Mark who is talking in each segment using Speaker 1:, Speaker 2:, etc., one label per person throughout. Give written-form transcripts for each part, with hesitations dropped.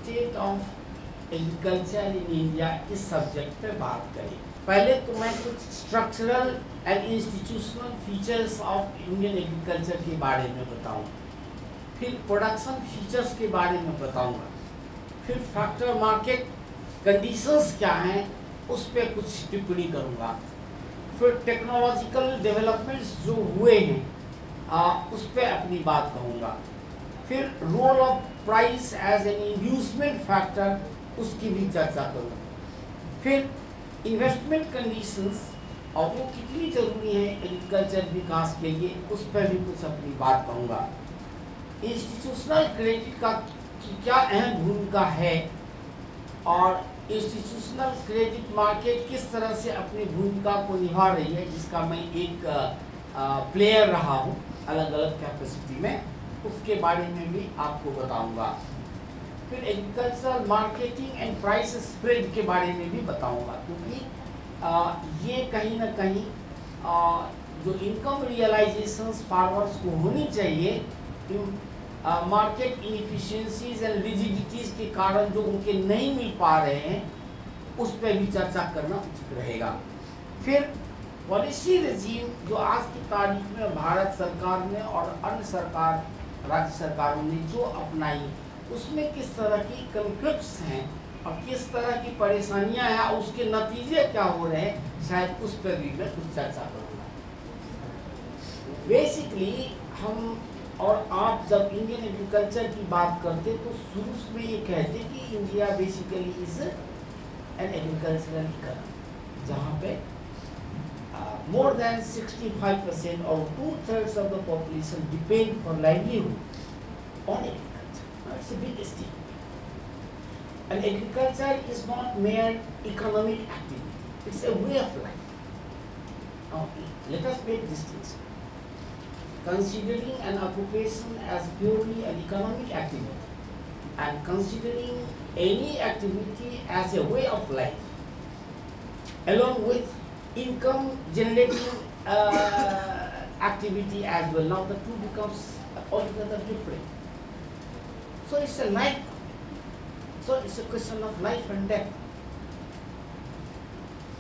Speaker 1: State of agriculture in India इस subject पे बात करें। पहले तो मैं कुछ structural and institutional features of Indian agriculture के बारे में बताऊंगा, फिर प्रोडक्शन फीचर्स के बारे में बताऊंगा, फिर फैक्टर मार्केट कंडीशंस क्या हैं उस पर कुछ टिप्पणी करूंगा, फिर टेक्नोलॉजिकल डेवलपमेंट्स जो हुए हैं उस पर अपनी बात कहूँगा, फिर role of price as an inducement factor उसकी भी चर्चा करूँगा, फिर इन्वेस्टमेंट कंडीशंस और वो कितनी ज़रूरी है एग्रीकल्चर विकास के लिए उस पर भी कुछ अपनी बात कहूँगा, इंस्टीट्यूशनल क्रेडिट का की क्या अहम भूमिका है और इंस्टीट्यूशनल क्रेडिट मार्केट किस तरह से अपनी भूमिका को निभा रही है, जिसका मैं एक प्लेयर रहा हूँ अलग अलग कैपेसिटी में, उसके बारे में भी आपको बताऊंगा। फिर agricultural marketing and price spread के बारे में भी बताऊंगा, क्योंकि ये कहीं ना कहीं जो इनकम रियलाइजेशंस फार्मर्स को होनी चाहिए मार्केट इनएफिशिएंसीज एंड रिजिडिटीज के कारण जो उनके नहीं मिल पा रहे हैं उस पर भी चर्चा करना उचित रहेगा। फिर पॉलिसी रेजीम जो आज की तारीख में भारत सरकार ने और अन्य राज्य सरकारों ने जो अपनाई उसमें किस तरह की कन्फ्लिक्ट्स हैं और किस तरह की परेशानियां हैं और उसके नतीजे क्या हो रहे हैं, शायद उस पर भी मैं कुछ चर्चा करूँगा। बेसिकली हम और आप जब इंडियन एग्रीकल्चर की बात करते तो शुरू में ये कहते कि India basically is an agricultural economy, जहाँ पे more than 65% or 2/3 of the population depend for livelihood on agriculture. It's a big statement. And agriculture is not mere economic activity; it's a way of life. Now, let us make distinction. Considering an occupation as purely an economic activity, and considering any activity as a way of life, along with income generating activity as well. Now the two becomes altogether different. So it's a life. So it's a question of life and death.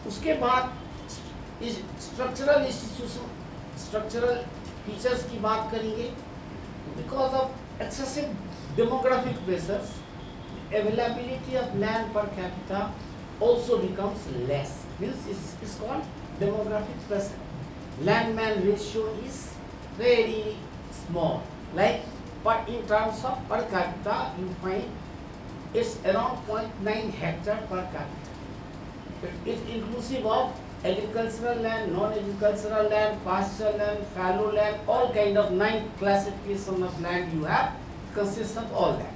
Speaker 1: उसके बाद इस structural institution structural features की बात करेंगे। Because of excessive demographic pressures, availability of land per capita also becomes less. Means it's called demographic pressure. Land-man ratio is very small. Like, but in terms of per capita, you find it's around 0.9 hectare per capita. It's inclusive of agricultural land, non-agricultural land, pasture land, fallow land, all kind of 9 classification of land you have consists of all that.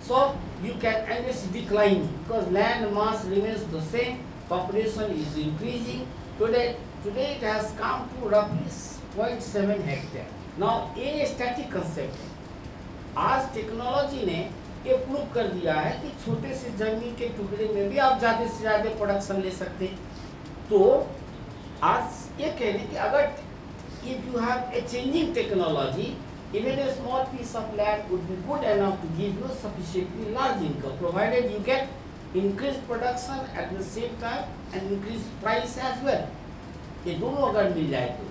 Speaker 1: So you can, and it's declining because land mass remains the same. Population is increasing. Today it has come to roughly 0.7 hectare. Now ये static concept है। आज technology ने ये prove कर दिया है कि छोटे से जमीन के टुकड़े में भी आप ज़्यादा से ज़्यादा प्रोडक्शन ले सकते हैं। तो आज ये कह रहे कि अगर if you have a changing technology, even a small piece of land would be good enough to give you sufficiently large income, provided you get increased production at the same time and increased price as well. ये दोनों अगर मिल जाए तो,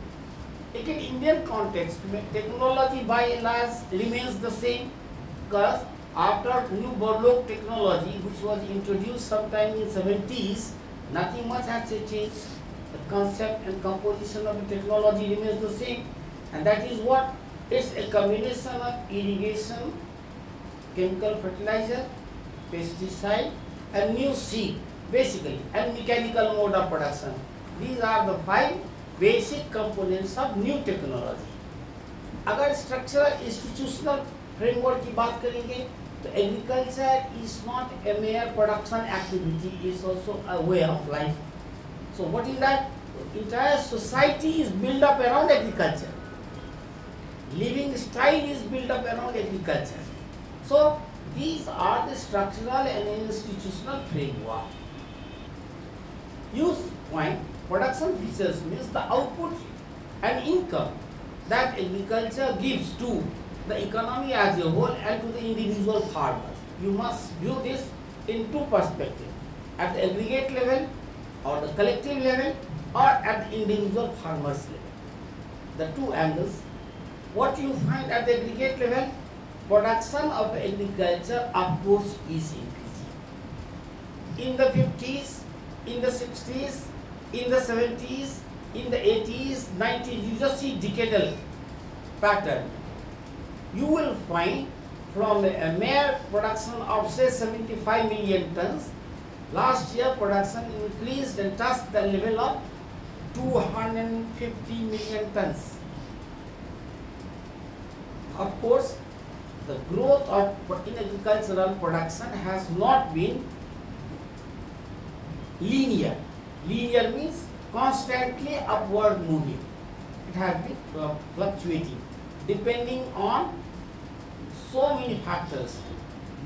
Speaker 1: लेकिन Indian context में technology by and large remains the same, because after new Borlaug technology which was introduced sometime in 70s, nothing much has changed. The concept and composition of the technology remains the same, and that is what? It's a combination of irrigation, chemical fertilizer, pesticide, and new seed, basically, and mechanical mode of production. These are the 5 basic components of new technology. अगर structural institutional framework की बात करेंगे तो agriculture is not a mere production activity; it's also a way of life. So what is that? The entire society is built up around agriculture. Living style is built up around agriculture. So these are the structural and institutional framework. Use point, production features means the output and income that agriculture gives to the economy as a whole and to the individual farmers. you must view this in two perspectives, at the aggregate level or the collective level or at the individual farmers level. The two angles. What you find at the aggregate level, production of agriculture of course is increasing. In the 50s, in the 60s, in the 70s, in the 80s, 90s, you just see decadal pattern. You will find from a mere production of say 75 million tons, last year production increased and touched the level of 250 million tons. Of course, the growth of in agricultural production has not been linear. Linear means constantly upward moving. It has been fluctuating depending on so many factors,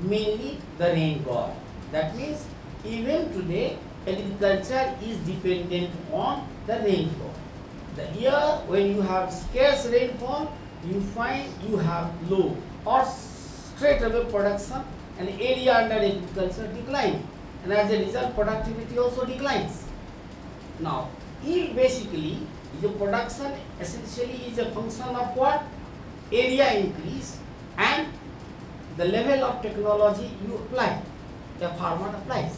Speaker 1: mainly the rainfall. That means even today agriculture is dependent on the rainfall. The year when you have scarce rainfall, you find you have low or straight away production and area under agriculture declining, and as a result productivity also declines. Now yield basically is a production, essentially is a function of what? Area increase and the level of technology you apply, the farmer applies,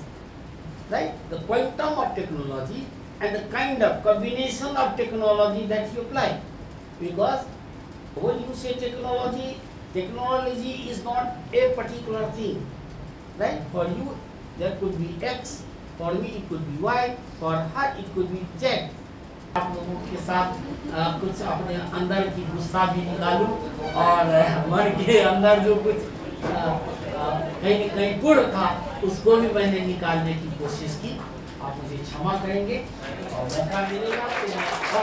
Speaker 1: right? The quantum of technology and the kind of combination of technology that you apply. Because when you say technology, technology is not a particular thing, right? For you there could be X, for me it could be Y, for her it could be Z. आप लोगों के साथ कुछ अपने अंदर की गुस्सा भी निकालूं और मन के अंदर जो कुछ कहीं न कहीं गुण था उसको भी मैंने निकालने की कोशिश की। आप मुझे क्षमा करेंगे और मौका मिलेगा तो